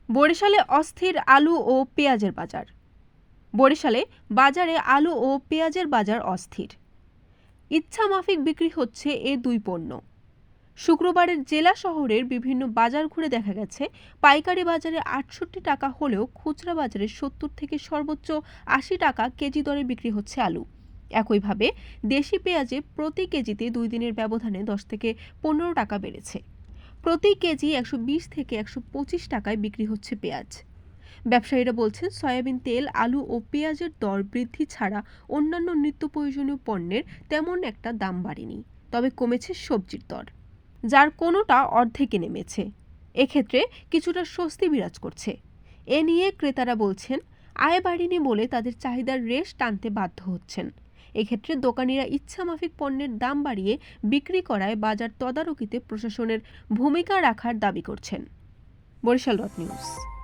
বরিশালে অস্থির আলু ও পেঁয়াজের বাজার। বরিশালে বাজারে আলু ও পেঁয়াজের বাজার অস্থির। ইচ্ছামাফিক বিক্রি হচ্ছে এ দুই পণ্য। শুক্রবারের জেলা শহরের বিভিন্ন বাজার ঘুরে দেখা গেছে, পাইকারি বাজারে ৬৮ টাকা হলেও খুচরা বাজারে ৭০ থেকে সর্বোচ্চ ৮০ টাকা কেজি দরে বিক্রি হচ্ছে আলু। একইভাবে দেশি পেঁয়াজে প্রতি কেজিতে ২ দিনের ব্যবধানে ১০ থেকে ১৫ টাকা বেড়েছে। প্রতি কেজি ১২০ থেকে ১২৫ টাকায় বিক্রি হচ্ছে পেঁয়াজ। ব্যবসায়ীরা বলছেন, সয়াবিন তেল, আলু ও পেঁয়াজের দর বৃদ্ধি ছাড়া অন্যান্য নিত্য প্রয়োজনীয় পণ্যের তেমন একটা দাম বাড়েনি। তবে কমেছে সবজির দর, যার কোনোটা অর্ধেকে নেমেছে। এক্ষেত্রে কিছুটা স্বস্তি বিরাজ করছে। এ নিয়ে ক্রেতারা বলছেন, আয় বাড়েনি বলে তাদের চাহিদার রেশ টানতে বাধ্য হচ্ছেন। এক্ষেত্রে দোকানিরা ইচ্ছামাফিক পণ্যের দাম বাড়িয়ে বিক্রি করায় বাজার তদারকিতে প্রশাসনের ভূমিকা রাখার দাবি করছেন। বরিশাল নিউজ।